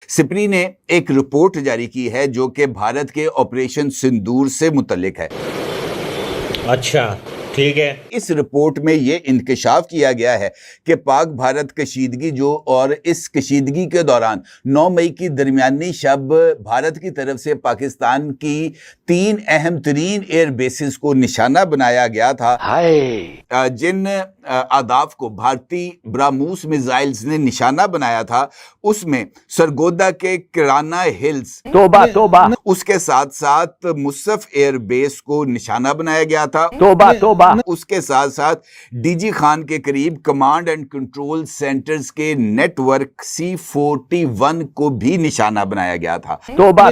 SIPRI ने एक report जारी की है जो कि भारत के ऑपरेशन सिंदूर से मुतल्लिक है। अच्छा, ठीक है। इस रिपोर्ट में ये इंकशाफ किया गया है कि पाक भारत कशीदगी और इस कशीदगी के दौरान 9 मई की दरमियानी शब भारत की तरफ से पाकिस्तान की 3 अहम तरीन एयर बेसिस को निशाना बनाया गया था। जिन आदाफ को भारतीय ब्राह्मोस मिसाइल्स ने निशाना बनाया था उसमें सरगोदा के किराना हिल्स, तोबा, उसके साथ साथ मुसफ एयर बेस को निशाना बनाया गया था, तोबा, उसके साथ साथ डीजी खान के करीब कमांड एंड कंट्रोल सेंटर्स के नेटवर्क C41 को भी निशाना बनाया गया था। तोबा,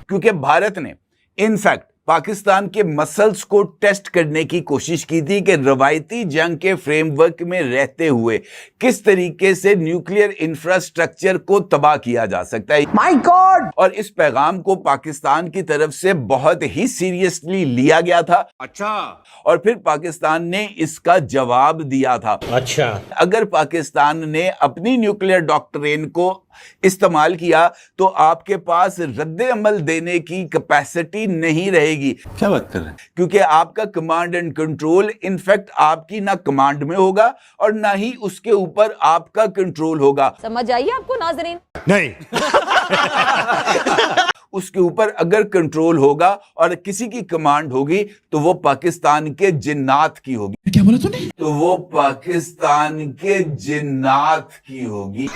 क्योंकि भारत ने इनफैक्ट पाकिस्तान के मसल्स को टेस्ट करने की कोशिश की थी कि रवायती जंग के फ्रेमवर्क में रहते हुए किस तरीके से न्यूक्लियर इंफ्रास्ट्रक्चर को तबाह किया जा सकता है। My God! और इस पैगाम को पाकिस्तान की तरफ से बहुत ही सीरियसली लिया गया था। अच्छा। और फिर पाकिस्तान ने इसका जवाब दिया था। अच्छा। अगर पाकिस्तान ने अपनी न्यूक्लियर डॉक्ट्रिन को इस्तेमाल किया तो आपके पास रद्द अमल देने की कैपेसिटी नहीं रहेगी। क्या बात कर रहे हैं? क्योंकि आपका कमांड एंड कंट्रोल इनफैक्ट आपकी ना कमांड में होगा और ना ही उसके ऊपर आपका कंट्रोल होगा। समझ आइए आपको नाज़रीन? नहीं। उसके ऊपर अगर कंट्रोल होगा और किसी की कमांड होगी तो वो पाकिस्तान के जिन्नात की होगी। क्या बोला तूने? तो वो पाकिस्तान के जिन्नात की होगी।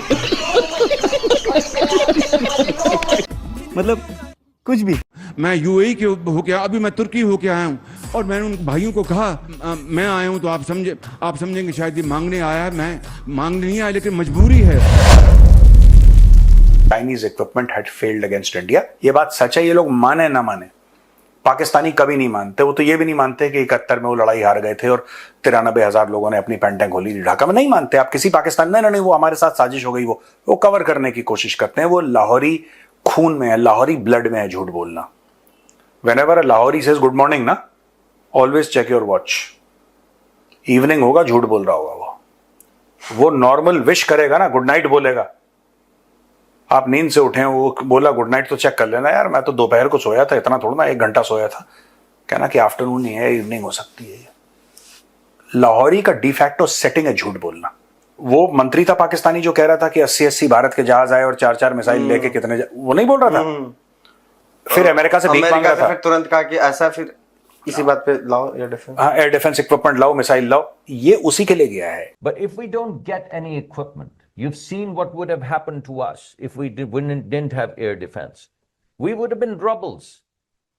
मतलब कुछ भी। मैं यूएई के होके अभी मैं तुर्की होके आया हूँ और मैंने उन भाइयों को कहा मैं आया हूँ तो आप समझेंगे शायद ये मांगने आया है। मैं मांगने नहीं आया लेकिन मजबूरी है। Chinese equipment had failed against India. ये बात सच है, ये लोग माने ना माने, पाकिस्तानी कभी नहीं मानते। वो तो ये भी नहीं मानते कि 71 में वो लड़ाई हार गए थे और 93,000 लोगों ने अपनी पेंटें खोली थी ढाका में। नहीं मानते आप किसी पाकिस्तानी। नहीं, वो हमारे साथ साजिश हो गई। वो कवर करने की कोशिश करते हैं। वो लाहौरी खून में है, लाहौरी ब्लड में है झूठ बोलना। Whenever a Lahori says good morning ना, always check your watch. Evening होगा, झूठ बोल रहा होगा। वो नॉर्मल विश करेगा ना, गुड नाइट बोलेगा। आप नींद से उठे, वो बोला गुड नाइट तो चेक कर लेना यार, मैं तो दोपहर को सोया था, इतना थोड़ा ना 1 घंटा सोया था। कहना कि आफ्टरनून नहीं है, इवनिंग हो सकती है। लाहौरी का डिफैक्टो सेटिंग है झूठ बोलना। वो मंत्री था पाकिस्तानी जो कह रहा था कि 80 भारत के जहाज आए और 4 मिसाइल लेके कितने, वो नहीं बोल रहा था। फिर अमेरिका से भीख मांग रहा था, फिर तुरंत कहा कि ऐसा, फिर इसी बात पे लाओ एयर डिफेंस। हाँ, एयर डिफेंस इक्विपमेंट लाओ, मिसाइल लाओ। ये उसी के लिए गया है। But if we don't get any equipment, you've seen what would have happened to us if we didn't have air defense. We would have been rubbles.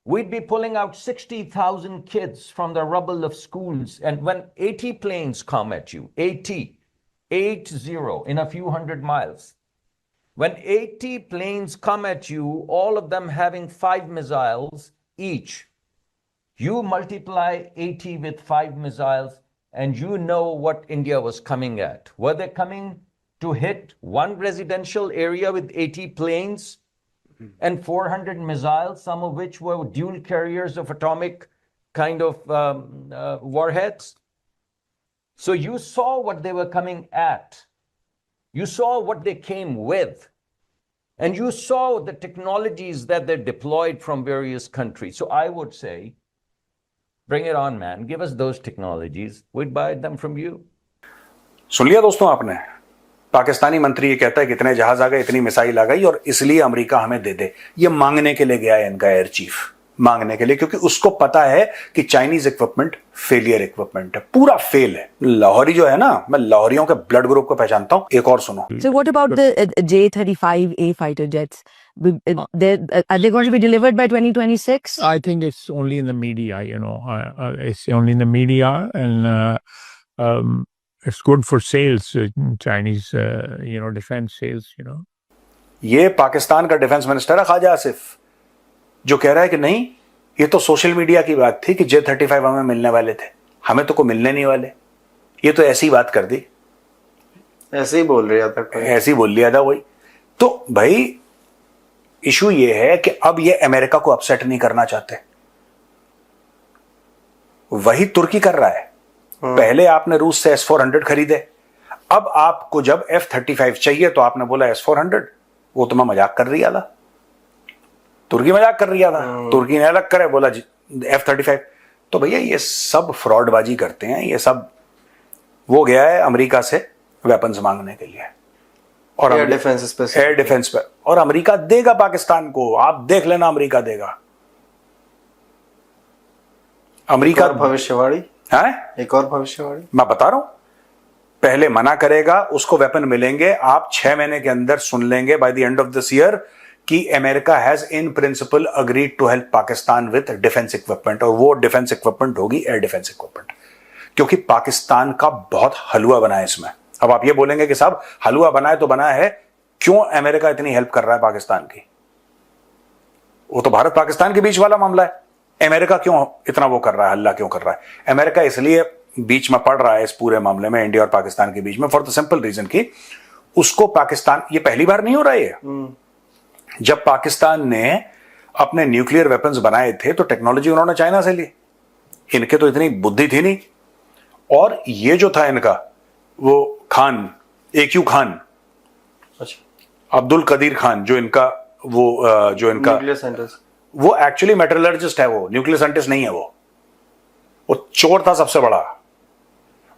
We'd be pulling out 60,000 kids from the rubble of schools. And when 80 planes come at you, 80 in a few hundred miles, when 80 planes come at you, all of them having 5 missiles each, you multiply 80 with 5 missiles, and you know what India was coming at. Were they coming to hit one residential area with 80 planes and 400 missiles, some of which were dual carriers of atomic kind of warheads? So you saw what they were coming at. You saw what they came with. And you saw the technologies that they deployed from various countries. So I would say, bring it on, man. Give us those technologies. We'd buy them from you. सुन लिया दोस्तों आपने? पाकिस्तानी मंत्री ये कहता है कि इतने जहाज आ गए, इतनी मिसाइल आ गई और इसलिए अमेरिका हमें दे दे। ये मांगने के लिए गया है इनका एयर चीफ, मांगने के लिए, क्योंकि उसको पता है कि चाइनीज इक्विपमेंट फेलियर इक्विपमेंट है, पूरा फेल है। लाहौरी जो है ना, मैं लाहौरियों के ब्लड ग्रुप को पहचानता हूं। एक और सुनो। So what about the J-35A fighter jets? Are they going to be delivered by 2026? I think it's only in the media, it's only in the media, and it's good for sales, Chinese, defense sales, ये पाकिस्तान का defence minister है ख्वाजा आसिफ, जो कह रहा है कि नहीं, ये तो सोशल मीडिया की बात थी कि J-35 हमें मिलने वाले थे, हमें तो कोई मिलने नहीं वाले। ये तो ऐसी बात कर दी, ऐसे ही बोल रहा था, ऐसे ही बोल लिया था वही। तो भाई इशू ये है कि अब ये अमेरिका को अपसेट नहीं करना चाहते। वही तुर्की कर रहा है। पहले आपने रूस से S-400 खरीदे, अब आपको जब F-35 चाहिए तो आपने बोला S-400, वो तो मैं मजाक कर रही था, तुर्की मजाक कर रही था, तुर्की ने अलग करे, बोला F-35। तो भैया ये सब फ्रॉडबाजी करते हैं, ये सब। वो गया है अमेरिका से वेपन्स मांगने के लिए, और एयर डिफेंस पे, और अमेरिका देगा पाकिस्तान को, आप देख लेना, अमेरिका देगा। अमेरिका भविष्यवाणी है, एक और भविष्यवाणी मैं बता रहा हूं, पहले मना करेगा, उसको वेपन मिलेंगे, आप 6 महीने के अंदर सुन लेंगे by the end of this year कि America has in principle agreed to help Pakistan with defence equipment, और वो डिफेंस इक्विपमेंट होगी एयर डिफेंस इक्विपमेंट, क्योंकि पाकिस्तान का बहुत हलवा बना है इसमें। अब आप ये बोलेंगे कि साहब हलवा बनाए तो बना है, क्यों अमेरिका इतनी हेल्प कर रहा है पाकिस्तान की? वो तो भारत पाकिस्तान के बीच वाला मामला है। अमेरिका क्यों इतना वो कर रहा है, हल्ला क्यों कर रहा है? अमेरिका इसलिए बीच में पड़ रहा है इस पूरे मामले में, इंडिया और पाकिस्तान के बीच में, फॉर द सिंपल रीजन कि उसको पाकिस्तान, ये पहली बार नहीं हो रहा है। जब पाकिस्तान ने अपने न्यूक्लियर वेपन्स बनाए थे तो टेक्नोलॉजी उन्होंने चाइना से ली, इनके तो इतनी बुद्धि थी नहीं। और ये जो था इनका वो खान, AQ खान, अच्छा, अब्दुल कदीर खान, जो इनका वो जो इनका न्यूक्लियर साइंटिस्ट, वो एक्चुअली मेटलर्जिस्ट है, वो न्यूक्लियर साइंटिस्ट नहीं है, वो चोर था सबसे बड़ा,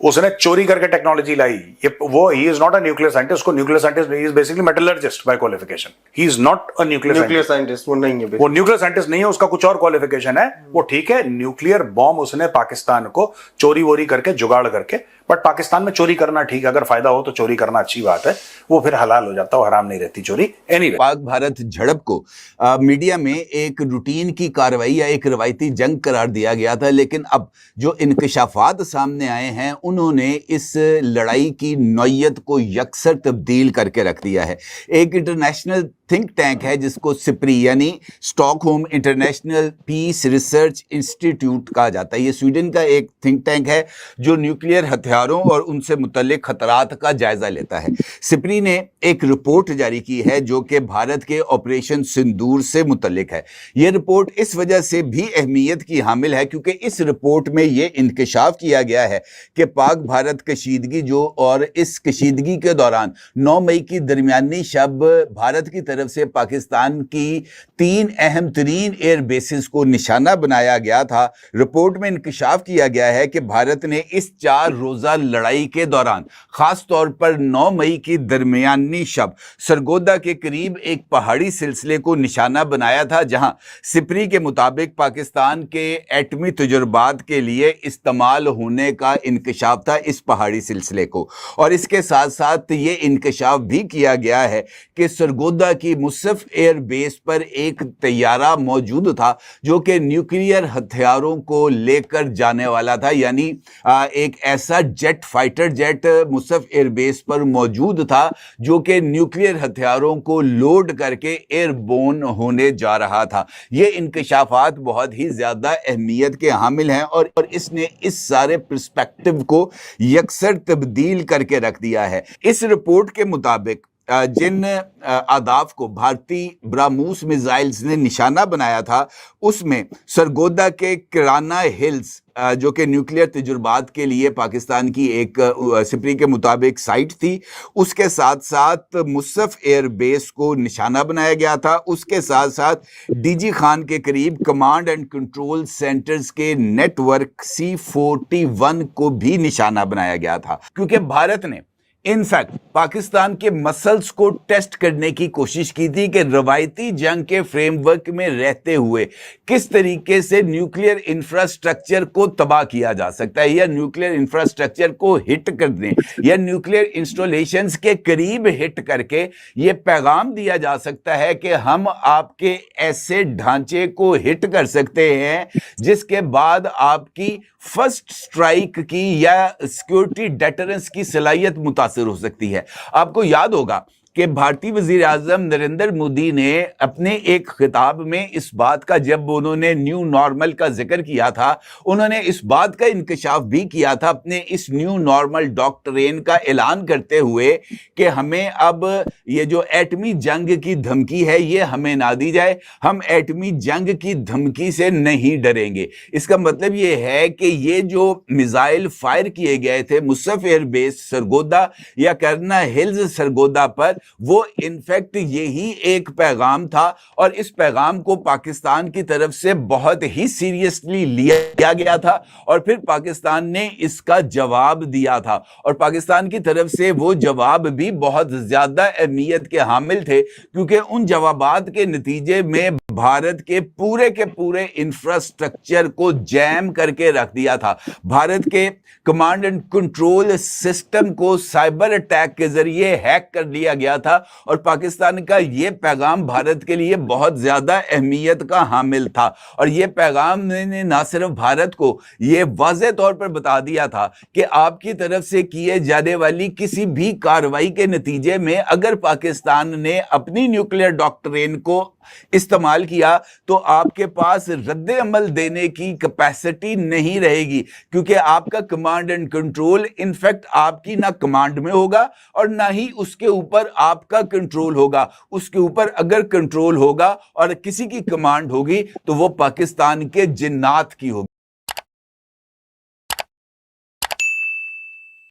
उसने चोरी करके टेक्नोलॉजी लाई। ये वो he is not a nuclear scientist, को nuclear scientist, he is basically metallurgist by qualification, he is not a nuclear scientist, वो नहीं है, वो न्यूक्लियर साइंटिस्ट नहीं है, उसका कुछ और क्वालिफिकेशन है। वो ठीक है, न्यूक्लियर बॉम्ब उसने पाकिस्तान को चोरी वोरी करके, जुगाड़ करके, बट पाकिस्तान में चोरी करना ठीक है, अगर फायदा हो तो चोरी करना अच्छी बात है, वो फिर हलाल हो जाता है, हराम नहीं रहती चोरी। एनीवे, पाक भारत झड़प को मीडिया में एक रूटीन की कार्रवाई या एक रवायती जंग करार दिया गया था, लेकिन अब जो इंकशाफात सामने आए हैं उन्होंने इस लड़ाई की नौयत को यकसर तब्दील करके रख दिया है। एक इंटरनेशनल थिंक टैंक है जिसको सिप्री यानी Stockholm international peace research institute कहा जाता है। ये स्वीडन का एक थिंक टैंक है जो न्यूक्लियर हथियारों और उनसे मुतल्लिक खतरात का जायजा लेता है। सिप्री ने एक रिपोर्ट जारी की है जो कि भारत के ऑपरेशन सिंदूर से मुतल्लिक है। ये रिपोर्ट इस वजह से भी अहमियत की हामिल है क्योंकि इस रिपोर्ट में ये इंकशाफ किया गया है कि पाक भारत कशीदगी जो, और इस कशीदगी के दौरान 9 मई की दरमियानी शब भारत की तरफ से पाकिस्तान की 3 अहम तरीन एयर बेसिस को निशाना बनाया गया था। रिपोर्ट में इंकशाफ किया गया है कि भारत ने इस 4 रोजा लड़ाई के दौरान खास तौर पर 9 मई की दरमियानी शब सरगोदा के करीब एक पहाड़ी सिलसिले को निशाना बनाया था, जहां सिप्री के मुताबिक पाकिस्तान के एटमी तजुर्बात के लिए इस्तेमाल होने का इंकशाफ था इस पहाड़ी सिलसिले को। और इसके साथ साथ ये इंकशाफ भी किया गया है कि सरगोदा की मुसफ एयर बेस पर एक तैयारा मौजूद था जो कि न्यूक्लियर हथियारों को लेकर जाने वाला था, यानी एक ऐसा jet, fighter jet Mushaf air base पर मौजूद था जो कि न्यूक्लियर हथियारों को लोड करके एयरबोर्न होने जा रहा था। ये इंकशाफात बहुत ही ज्यादा अहमियत के हामिल हैं और इसने इस सारे पर्सपेक्टिव को यकसर तब्दील करके रख दिया है। इस रिपोर्ट के मुताबिक जिन आदाफ को भारतीय ब्राह्मोस मिसाइल्स ने निशाना बनाया था उसमें सरगोदा के किराना हिल्स जो कि न्यूक्लियर तजुर्बात के लिए पाकिस्तान की एक सिप्री के मुताबिक साइट थी, उसके साथ साथ मुसफ एयर बेस को निशाना बनाया गया था। उसके साथ साथ डीजी खान के करीब कमांड एंड कंट्रोल सेंटर्स के नेटवर्क C41 को भी निशाना बनाया गया था, क्योंकि भारत ने इनफैक्ट पाकिस्तान के मसल्स को टेस्ट करने की कोशिश की थी कि रवायती जंग के फ्रेमवर्क में रहते हुए किस तरीके से न्यूक्लियर इंफ्रास्ट्रक्चर को तबाह किया जा सकता है, या न्यूक्लियर इंफ्रास्ट्रक्चर को हिट कर दें, या न्यूक्लियर इंस्टॉलेशंस के करीब हिट करके ये पैगाम दिया जा सकता है कि हम आपके ऐसे ढांचे को हिट कर सकते हैं जिसके बाद आपकी फर्स्ट स्ट्राइक की या सिक्योरिटी डेटरेंस की सलाहियत मुतासिर हो सकती है। आपको याद होगा कि भारतीय वजीर आजम नरेंद्र मोदी ने अपने एक खिताब में इस बात का, जब उन्होंने न्यू नॉर्मल का जिक्र किया था, उन्होंने इस बात का इंकशाफ भी किया था अपने इस न्यू नॉर्मल डॉक्ट्रिन का ऐलान करते हुए कि हमें अब ये जो एटमी जंग की धमकी है ये हमें ना दी जाए, हम एटमी जंग की धमकी से नहीं डरेंगे। इसका मतलब ये है कि ये जो मिसाइल फायर किए गए थे मुसफ एयरबेस सरगोदा या करना हिल्स सरगोदा पर, वो इनफैक्ट यही एक पैगाम था और इस पैगाम को पाकिस्तान की तरफ से बहुत ही सीरियसली लिया गया था और फिर पाकिस्तान ने इसका जवाब दिया था और पाकिस्तान की तरफ से वो जवाब भी बहुत ज्यादा अहमियत के हामिल थे, क्योंकि उन जवाबात के नतीजे में भारत के पूरे इंफ्रास्ट्रक्चर को जैम करके रख दिया था। भारत के कमांड एंड कंट्रोल सिस्टम को साइबर अटैक के जरिए हैक कर लिया गया था और पाकिस्तान का ये पैगाम भारत के लिए बहुत ज्यादा अहमियत का हामिल था और ये पैगाम ने ना सिर्फ भारत को ये वाज़ेह तौर पर बता दिया था कि आपकी तरफ से किए जाने वाली किसी भी कार्रवाई के नतीजे में अगर पाकिस्तान ने अपनी न्यूक्लियर डॉक्ट्रिन को इस्तेमाल किया तो आपके पास रद्द अमल देने की कैपेसिटी नहीं रहेगी, क्योंकि आपका कमांड एंड कंट्रोल इनफैक्ट आपकी ना कमांड में होगा और ना ही उसके ऊपर आपका कंट्रोल होगा। उसके ऊपर अगर कंट्रोल होगा और किसी की कमांड होगी तो वो पाकिस्तान के जिन्नात की होगी।